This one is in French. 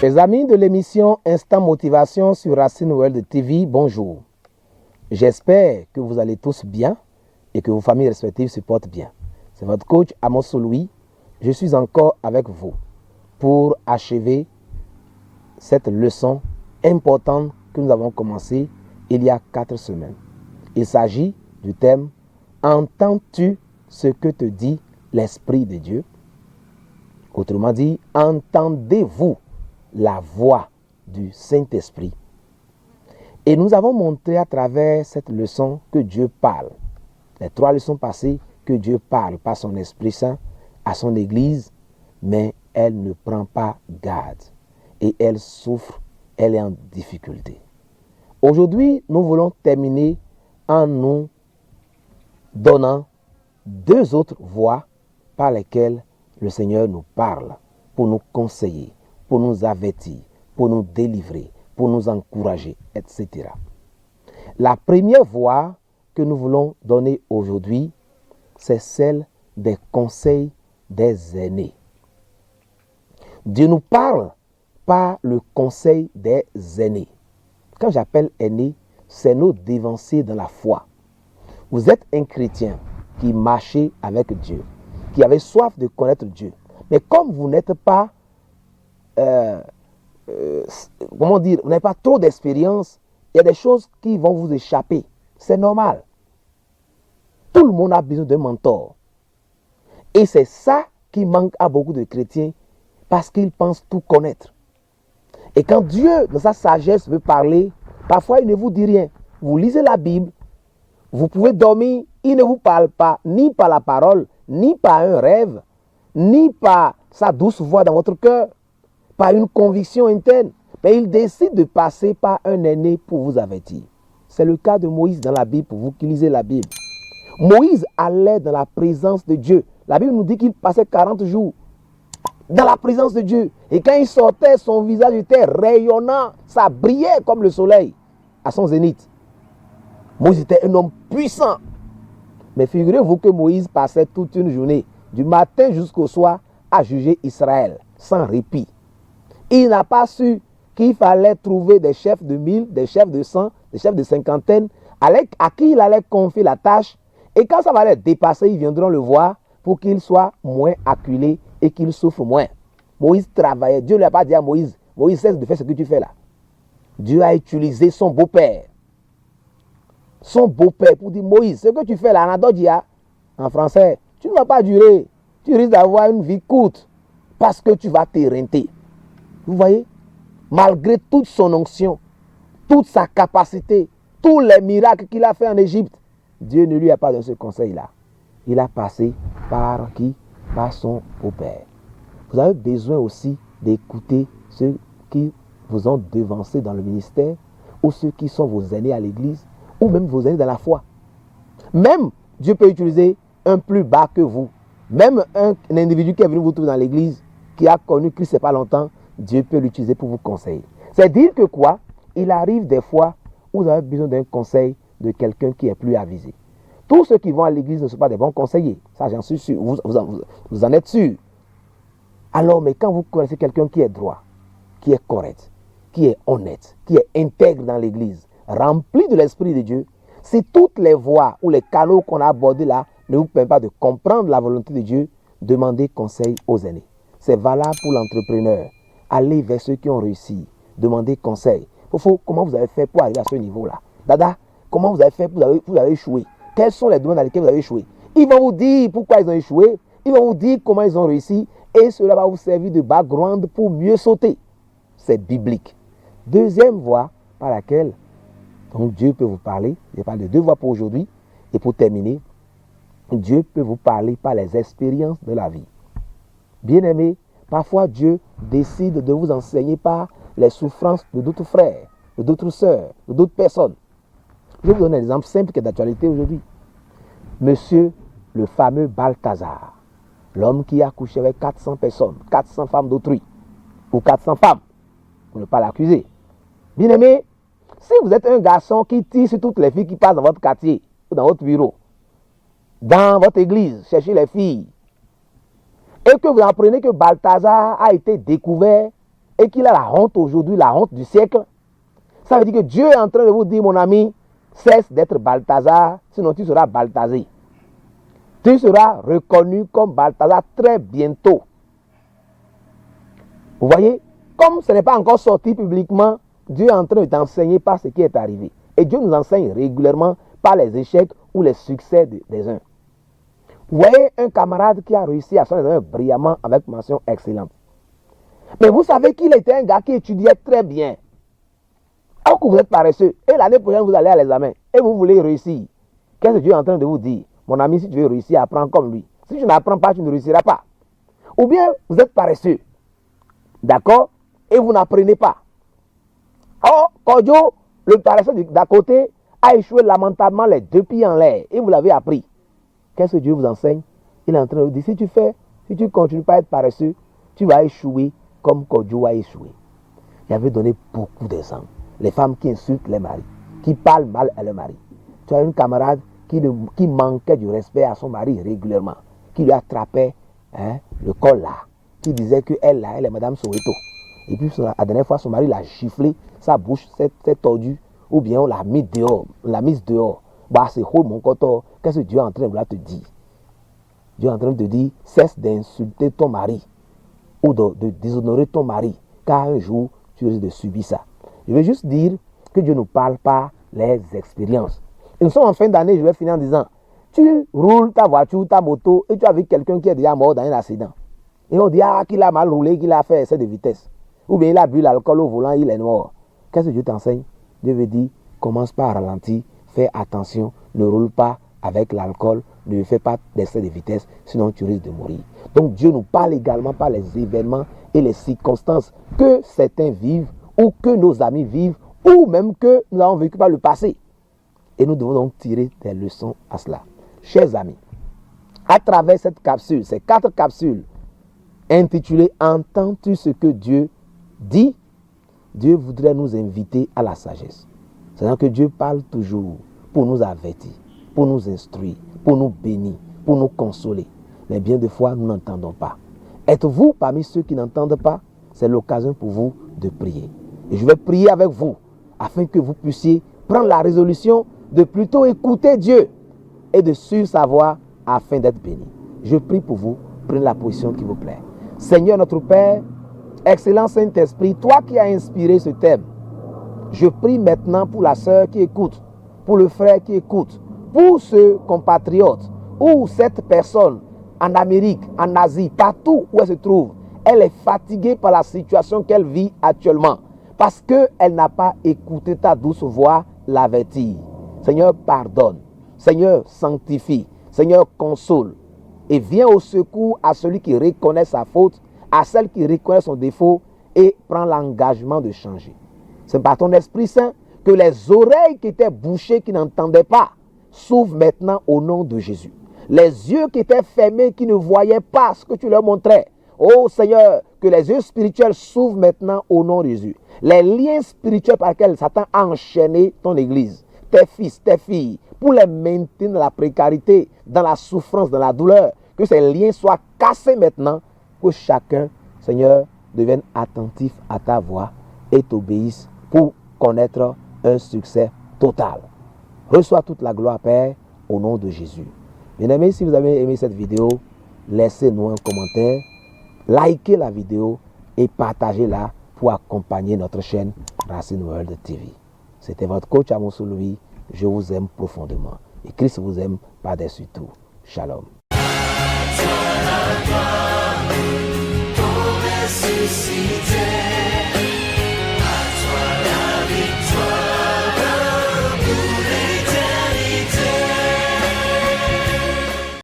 Les amis de l'émission Instant Motivation sur Racine World TV, bonjour. J'espère que vous allez tous bien et que vos familles respectives se portent bien. C'est votre coach Amos Louis. Je suis encore avec vous pour achever cette leçon importante que nous avons commencée il y a 4 semaines. Il s'agit du thème « Entends-tu ce que te dit l'Esprit de Dieu ?» Autrement dit, entendez-vous la voix du Saint-Esprit. Et nous avons montré à travers cette leçon que Dieu parle. Les 3 leçons passées, que Dieu parle par son Esprit Saint à son Église, mais elle ne prend pas garde. Et elle souffre, elle est en difficulté. Aujourd'hui, nous voulons terminer en nous donnant 2 autres voies par lesquelles le Seigneur nous parle pour nous conseiller, pour nous avertir, pour nous délivrer, pour nous encourager, etc. La première voie que nous voulons donner aujourd'hui, c'est celle des conseils des aînés. Dieu nous parle par le conseil des aînés. Quand j'appelle aînés, c'est nos devanciers dans la foi. Vous êtes un chrétien qui marchez avec Dieu, qui avait soif de connaître Dieu. Mais comme vous n'êtes pas vous n'avez pas trop d'expérience, il y a des choses qui vont vous échapper. C'est normal. Tout le monde a besoin d'un mentor. Et c'est ça qui manque à beaucoup de chrétiens parce qu'ils pensent tout connaître. Et quand Dieu, dans sa sagesse, veut parler, parfois il ne vous dit rien. Vous lisez la Bible, vous pouvez dormir, il ne vous parle pas, ni par la parole, ni par un rêve, ni par sa douce voix dans votre cœur, par une conviction interne, mais il décide de passer par un aîné pour vous avertir. C'est le cas de Moïse dans la Bible, pour vous qui lisez la Bible. Moïse allait dans la présence de Dieu. La Bible nous dit qu'il passait 40 jours dans la présence de Dieu. Et quand il sortait, son visage était rayonnant, ça brillait comme le soleil à son zénith. Moïse était un homme puissant. Mais figurez-vous que Moïse passait toute une journée, du matin jusqu'au soir, à juger Israël, sans répit. Il n'a pas su qu'il fallait trouver des chefs de 1000, des chefs de 100, des chefs de cinquantaine, à qui il allait confier la tâche. Et quand ça va les dépasser, ils viendront le voir pour qu'il soit moins acculé et qu'il souffre moins. Moïse travaillait. Dieu ne lui a pas dit à Moïse, Moïse, cesse de faire ce que tu fais là. Dieu a utilisé son beau-père. Son beau-père pour dire, Moïse, ce que tu fais là, Anadodia, en français, tu ne vas pas durer. Tu risques d'avoir une vie courte parce que tu vas t'éreinter. Vous voyez, malgré toute son onction, toute sa capacité, tous les miracles qu'il a fait en Égypte, Dieu ne lui a pas donné ce conseil-là. Il a passé par qui? Par son beau-père. Vous avez besoin aussi d'écouter ceux qui vous ont devancé dans le ministère, ou ceux qui sont vos aînés à l'église, ou même vos aînés dans la foi. Même Dieu peut utiliser un plus bas que vous. Même un individu qui est venu vous trouver dans l'église, qui a connu Christ il n'y a pas longtemps, Dieu peut l'utiliser pour vous conseiller. C'est dire que quoi? Il arrive des fois où vous avez besoin d'un conseil de quelqu'un qui est plus avisé. Tous ceux qui vont à l'église ne sont pas des bons conseillers. Ça, j'en suis sûr. Vous en êtes sûr. Alors, mais quand vous connaissez quelqu'un qui est droit, qui est correct, qui est honnête, qui est intègre dans l'église, rempli de l'Esprit de Dieu, si toutes les voies ou les canaux qu'on a abordés là ne vous permettent pas de comprendre la volonté de Dieu, demandez conseil aux aînés. C'est valable pour l'entrepreneur. Allez vers ceux qui ont réussi. Demandez conseil. Comment vous avez fait pour arriver à ce niveau-là? Dada, comment vous avez fait pour vous avez échoué? Quels sont les domaines dans lesquels vous avez échoué? Ils vont vous dire pourquoi ils ont échoué. Ils vont vous dire comment ils ont réussi. Et cela va vous servir de background pour mieux sauter. C'est biblique. Deuxième voie par laquelle donc Dieu peut vous parler. Je parle de 2 voies pour aujourd'hui. Et pour terminer, Dieu peut vous parler par les expériences de la vie. Bien-aimés, parfois Dieu décide de vous enseigner par les souffrances de d'autres frères, de d'autres sœurs, de d'autres personnes. Je vais vous donner un exemple simple qui est d'actualité aujourd'hui. Monsieur le fameux Balthazar, l'homme qui a couché avec 400 personnes, 400 femmes d'autrui, ou 400 femmes, pour ne pas l'accuser. Bien-aimé, Si vous êtes un garçon qui tire sur toutes les filles qui passent dans votre quartier, ou dans votre bureau, dans votre église, cherchez les filles, et que vous apprenez que Balthazar a été découvert et qu'il a la honte aujourd'hui, la honte du siècle, ça veut dire que Dieu est en train de vous dire, mon ami, cesse d'être Balthazar, sinon tu seras Balthazé. Tu seras reconnu comme Balthazar très bientôt. Vous voyez, comme ce n'est pas encore sorti publiquement, Dieu est en train de t'enseigner par ce qui est arrivé. Et Dieu nous enseigne régulièrement par les échecs ou les succès des uns. Vous voyez un camarade qui a réussi à son examen brillamment avec mention excellente. Mais vous savez qu'il était un gars qui étudiait très bien. Alors que vous êtes paresseux, et l'année prochaine vous allez à l'examen, et vous voulez réussir. Qu'est-ce que Dieu est en train de vous dire? Mon ami, si tu veux réussir, apprends comme lui. Si tu n'apprends pas, tu ne réussiras pas. Ou bien, vous êtes paresseux. D'accord? Et vous n'apprenez pas. Or, Kodjo, le paresseux d'à côté, a échoué lamentablement les 2 pieds en l'air. Et vous l'avez appris. Qu'est-ce que Dieu vous enseigne? Il est en train de vous dire, si tu continues pas à être paresseux, tu vas échouer comme Kodjo a échoué. Il avait donné beaucoup d'exemples. Les femmes qui insultent les maris, qui parlent mal à leur mari. Tu as une camarade qui manquait du respect à son mari régulièrement, qui lui attrapait le col là, qui disait qu'elle est Madame Soweto. Et puis la dernière fois, son mari l'a giflé, sa bouche s'est tordue, ou bien on l'a mis dehors, Bah, c'est mon coton. Qu'est-ce que Dieu est en train de te dire? Dieu est en train de te dire, cesse d'insulter ton mari, ou de déshonorer ton mari, car un jour, tu risques de subir ça. Je veux juste dire que Dieu ne parle pas les expériences. Et nous sommes en fin d'année, je vais finir en disant, tu roules ta voiture, ta moto, et tu as vu quelqu'un qui est déjà mort dans un accident. Et on dit, qu'il a mal roulé, qu'il a fait excès de vitesse. Ou bien il a bu l'alcool au volant, il est mort. Qu'est-ce que Dieu t'enseigne? Dieu veut dire, commence pas à ralentir, fais attention, ne roule pas avec l'alcool, ne fais pas d'excès de vitesse, sinon tu risques de mourir. Donc Dieu nous parle également par les événements et les circonstances que certains vivent, ou que nos amis vivent, ou même que nous avons vécu par le passé. Et nous devons donc tirer des leçons à cela. Chers amis, à travers cette capsule, ces 4 capsules, intitulées « Entends-tu ce que Dieu dit ?» Dieu voudrait nous inviter à la sagesse. C'est-à-dire que Dieu parle toujours pour nous avertir, pour nous instruire, pour nous bénir, pour nous consoler. Mais bien des fois, nous n'entendons pas. Êtes-vous parmi ceux qui n'entendent pas? C'est l'occasion pour vous de prier. Et je vais prier avec vous, afin que vous puissiez prendre la résolution de plutôt écouter Dieu et de suivre sa voie afin d'être béni. Je prie pour vous, prenez la position qui vous plaît. Seigneur notre Père, excellent Saint-Esprit, toi qui as inspiré ce thème, je prie maintenant pour la sœur qui écoute, pour le frère qui écoute, pour ce compatriote ou cette personne en Amérique, en Asie, partout où elle se trouve, elle est fatiguée par la situation qu'elle vit actuellement parce qu'elle n'a pas écouté ta douce voix l'avertir. Seigneur, pardonne. Seigneur, sanctifie. Seigneur, console. Et viens au secours à celui qui reconnaît sa faute, à celle qui reconnaît son défaut et prend l'engagement de changer. C'est par ton Esprit Saint que les oreilles qui étaient bouchées, qui n'entendaient pas, s'ouvrent maintenant au nom de Jésus. Les yeux qui étaient fermés, qui ne voyaient pas ce que tu leur montrais. Oh Seigneur, que les yeux spirituels s'ouvrent maintenant au nom de Jésus. Les liens spirituels par lesquels Satan a enchaîné ton église, tes fils, tes filles, pour les maintenir dans la précarité, dans la souffrance, dans la douleur, que ces liens soient cassés maintenant, que chacun, Seigneur, devienne attentif à ta voix et t'obéisse pour connaître un succès total. Reçois toute la gloire, Père, au nom de Jésus. Bien-aimés, si vous avez aimé cette vidéo, laissez-nous un commentaire, likez la vidéo et partagez-la pour accompagner notre chaîne Racine World TV. C'était votre coach Amoussou Louis. Je vous aime profondément. Et Christ vous aime par-dessus tout. Shalom. Pour ressusciter.